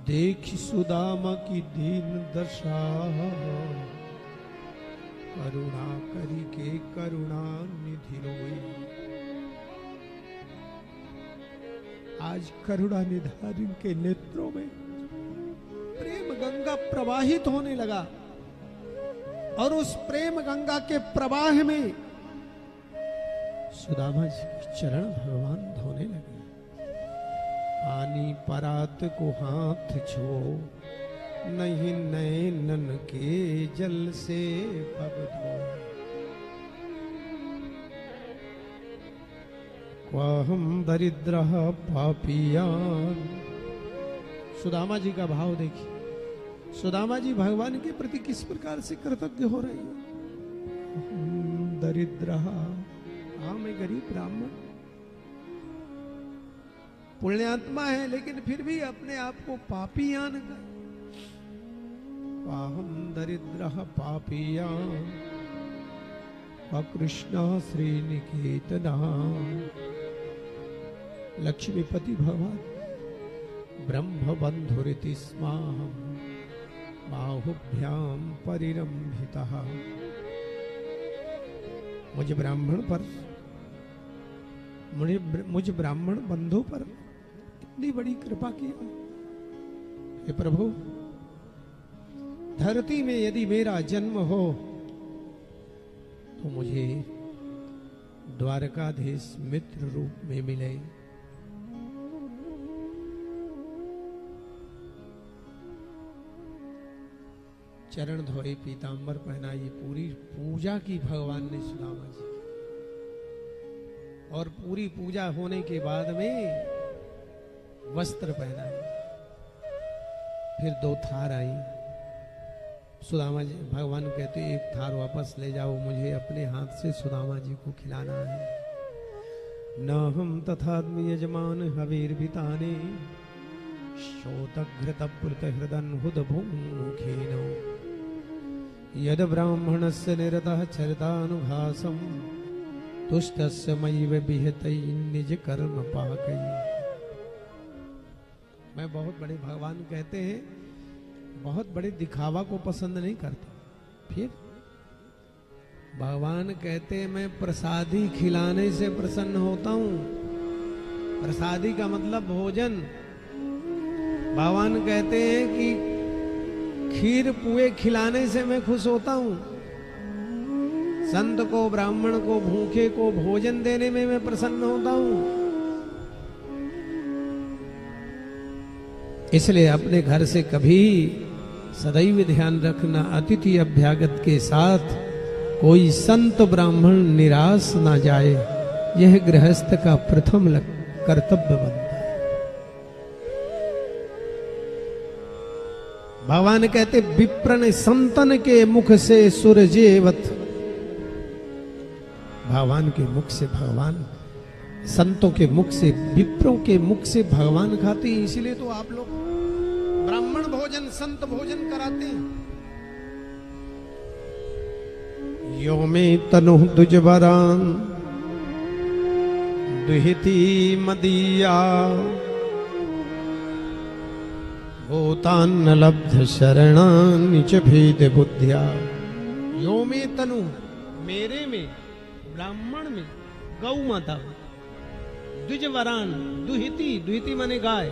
देखी सुदामा की दीन दशा, करुणा करी के करुणा निधि रोई। आज करुणा निधारिन के नेत्रों में प्रेम गंगा प्रवाहित होने लगा और उस प्रेम गंगा के प्रवाह में सुदामा जी के चरण भगवान धोने लगे। पानी परात को हाथ छो, नहीं नैनन के जल से पग धो। क्वाहम दरिद्रः पापियान। सुदामा जी का भाव देखिए। सुदामा जी भगवान के प्रति किस प्रकार से कृतज्ञ हो रहे हैं। दरिद्रः, हाँ मैं गरीब ब्राह्मण, पुण्यात्मा है, लेकिन फिर भी अपने आप को पापियान गए। पाहम दरिद्रः पापियान कृष्ण श्रीनिकेतना। लक्ष्मीपति भगवान ब्रह्म बंधुरिति स्माहम बाहुभ्याम परिरंभितः। मुझ ब्राह्मण पर, मुझ ब्राह्मण बंधु पर इतनी बड़ी कृपा की। हे प्रभु, धरती में यदि मेरा जन्म हो तो मुझे द्वारकाधीश मित्र रूप में मिले। चरण धोए, पीतांबर पहनाई, पूरी पूजा की भगवान ने सुदामा जी। और पूरी पूजा होने के बाद में वस्त्र पहनाए। फिर 2 थार आई। सुदामा जी भगवान कहते एक थार वापस ले जाओ, मुझे अपने हाथ से सुदामा जी को खिलाना है। न हम तथात्म यजमान हवीर्भिताने शोतघृतप्लुत हृदन्हुद भूमुखेन यद ब्राह्मणस्य निरतः चरितानुभासम तुष्टस्य मयि विहितै निज कर्म पाकै। मैं बहुत बड़े भगवान कहते हैं, बहुत बड़े दिखावा को पसंद नहीं करता। फिर भगवान कहते हैं मैं प्रसादी खिलाने से प्रसन्न होता हूं। प्रसादी का मतलब भोजन। भगवान कहते हैं कि खीर पुए खिलाने से मैं खुश होता हूं। संत को, ब्राह्मण को, भूखे को भोजन देने में मैं प्रसन्न होता हूं। इसलिए अपने घर से कभी सदैव ध्यान रखना, अतिथि अभ्यागत के साथ कोई संत ब्राह्मण निराश ना जाए। यह गृहस्थ का प्रथम कर्तव्य बनता है। भगवान कहते विप्रन संतन के मुख से सूरजेवत। भगवान के मुख से भगवान, संतों के मुख से, विप्रों के मुख से भगवान खाते हैं। इसलिए तो आप लोग ब्राह्मण भोजन, संत भोजन कराते हैं। यो में तनु दुजबरान दुहिती मदिया भूतान्न लब्ध शरणानि च भेद बुद्धिया। यो में तनु, मेरे में, ब्राह्मण में, गौ माता, द्विजवरान, दुहिती, दुहिती माने गाय,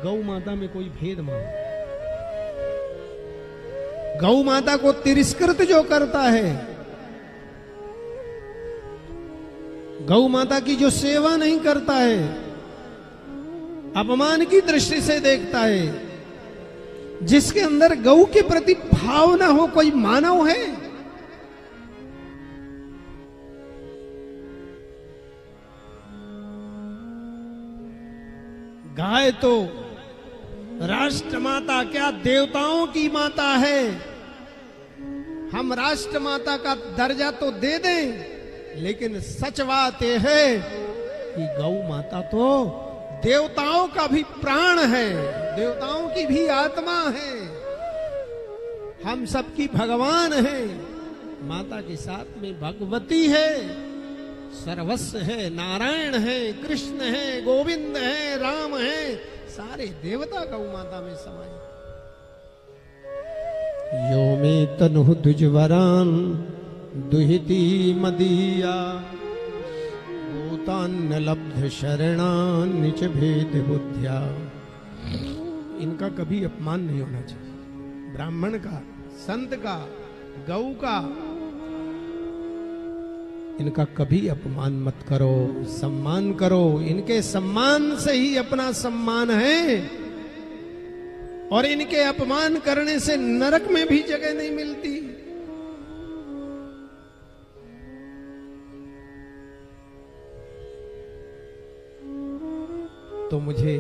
गौ माता में कोई भेद मान। गौ माता को तिरस्कृत जो करता है, गौ माता की जो सेवा नहीं करता है, अपमान की दृष्टि से देखता है, जिसके अंदर गौ के प्रति भाव ना हो, कोई मानव है? गाय तो राष्ट्र माता, क्या देवताओं की माता है। हम राष्ट्र माता का दर्जा तो दे दें, लेकिन सच बात यह है कि गौ माता तो देवताओं का भी प्राण है, देवताओं की भी आत्मा है, हम सबकी भगवान है। माता के साथ में भगवती है, सर्वस्व है, नारायण है, कृष्ण है, गोविंद है, राम है, सारे देवता गौ माता में समाये। यो मे तनु द्विजवरान दुहिती मदीया भूतान्न लब्ध शरणान निच भेद बुद्ध्या। इनका कभी अपमान नहीं होना चाहिए। ब्राह्मण का, संत का, गौ का, इनका कभी अपमान मत करो, सम्मान करो। इनके सम्मान से ही अपना सम्मान है, और इनके अपमान करने से नरक में भी जगह नहीं मिलती। तो मुझे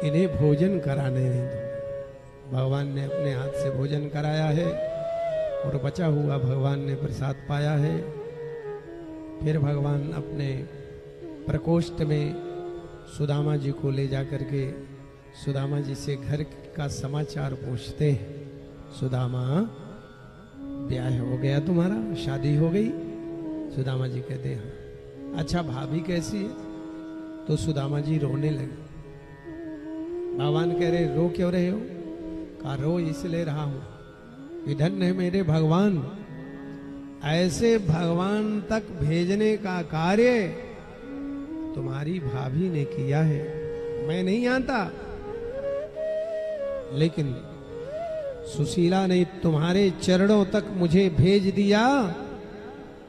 इन्हें भोजन कराने दो। भगवान ने अपने हाथ से भोजन कराया है, और बचा हुआ भगवान ने प्रसाद पाया है। फिर भगवान अपने प्रकोष्ठ में सुदामा जी को ले जाकर के सुदामा जी से घर का समाचार पूछते हैं। सुदामा, ब्याह हो गया तुम्हारा, शादी हो गई? सुदामा जी कहते हैं अच्छा, भाभी कैसी है? तो सुदामा जी रोने लगे। भगवान कह रहे रो क्यों रहे हो? कहा रो इसलिए रहा हूं, धन्य है मेरे भगवान, ऐसे भगवान तक भेजने का कार्य तुम्हारी भाभी ने किया है। मैं नहीं आता, लेकिन सुशीला ने तुम्हारे चरणों तक मुझे भेज दिया,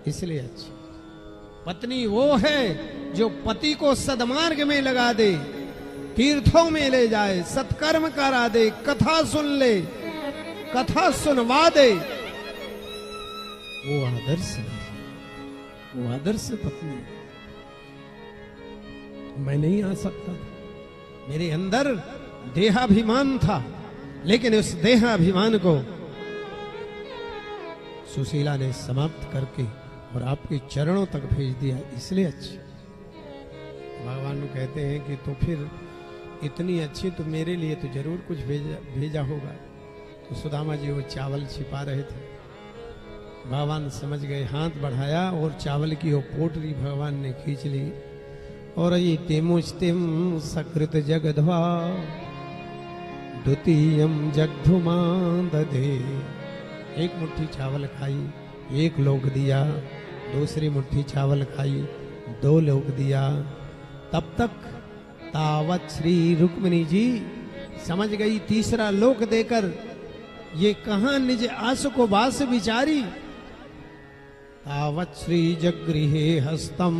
इसलिए अच्छी पत्नी वो है जो पति को सदमार्ग में लगा दे, तीर्थों में ले जाए, सत्कर्म करा दे, कथा सुन ले, कथा सुनवा दे। वो आदर्श है, वो आदर्श पत्नी। मैं नहीं आ सकता था, मेरे अंदर देहाभिमान था, लेकिन उस देहाभिमान को सुशीला ने समाप्त करके और आपके चरणों तक भेज दिया, इसलिए अच्छी। भगवान कहते हैं कि तो फिर इतनी अच्छी तो मेरे लिए तो जरूर कुछ भेजा होगा। तो सुदामा जी वो चावल छिपा रहे थे, भगवान समझ गए, हाथ बढ़ाया और चावल की वो पोटली भगवान ने खींच ली। और ये तेमुस्तिम सकृत जगध्वा द्वितीयम जगधुमा दधे। एक मुट्ठी चावल खाई, एक लोग दिया, दूसरी मुट्ठी चावल खाई, 2 लोग दिया। तब तक तावत श्री रुक्मिणी जी समझ गई, तीसरा लोक देकर ये कहां निज आस को बास विचारी। तावत श्री जगृहे हस्तम,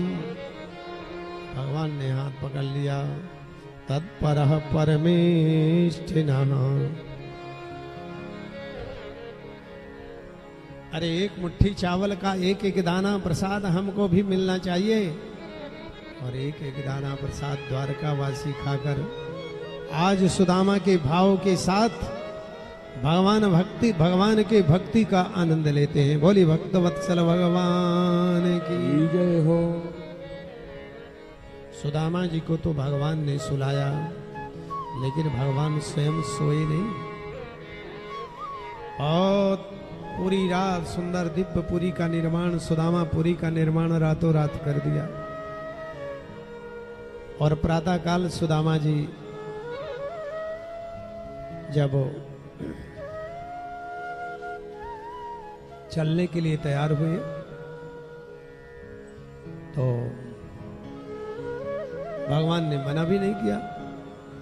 भगवान ने हाथ पकड़ लिया। तत्परः परमेष्ठिनः, अरे एक मुट्ठी चावल का एक एक दाना प्रसाद हमको भी मिलना चाहिए। और एक एक दाना प्रसाद द्वारकावासी खाकर आज सुदामा के भाव के साथ भगवान के भक्ति का आनंद लेते हैं। बोली भक्त वत्सल भगवान की जय हो। सुदामा जी को तो भगवान ने सुलाया, लेकिन भगवान स्वयं सोए नहीं। और पूरी रात सुंदर दिव्यपुरी का निर्माण, सुदामापुरी का निर्माण रातों रात कर दिया। और प्रातः काल सुदामा जी जब चलने के लिए तैयार हुए तो भगवान ने मना भी नहीं किया।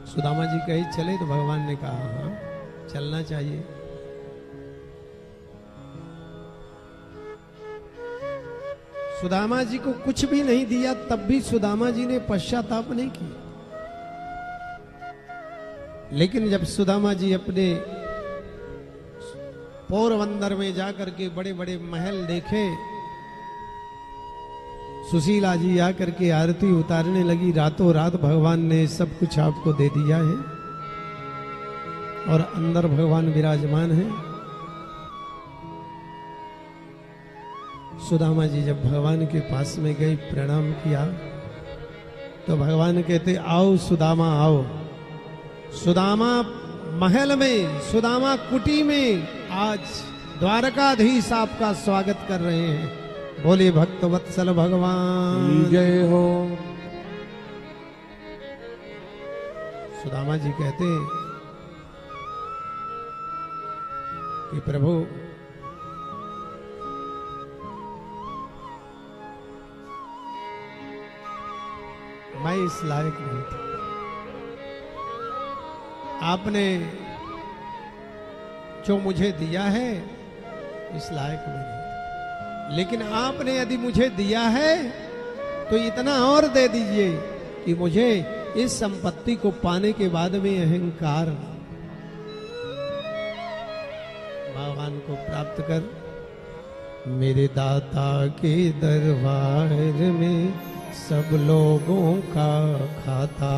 सुदामा जी कहे चले, तो भगवान ने कहा हाँ चलना चाहिए। सुदामा जी को कुछ भी नहीं दिया, तब भी सुदामा जी ने पश्चाताप नहीं किया। लेकिन जब सुदामा जी अपने पोरबंदर में जाकर के बड़े बड़े महल देखे, सुशीला जी आकर के आरती उतारने लगी। रातों रात भगवान ने सब कुछ आपको दे दिया है और अंदर भगवान विराजमान है। सुदामा जी जब भगवान के पास में गए, प्रणाम किया, तो भगवान कहते आओ सुदामा आओ। सुदामा महल में, सुदामा कुटी में आज द्वारकाधीश आपका स्वागत कर रहे हैं। बोले भक्त वत्सल भगवान जय हो। सुदामा जी कहते हैं कि प्रभु मैं इस लायक नहीं था, आपने जो मुझे दिया है इस लायक में नहीं था, लेकिन आपने यदि मुझे दिया है तो इतना और दे दीजिए कि मुझे इस संपत्ति को पाने के बाद में अहंकार भगवान को प्राप्त कर मेरे दाता के दरबार में सब लोगों का खाता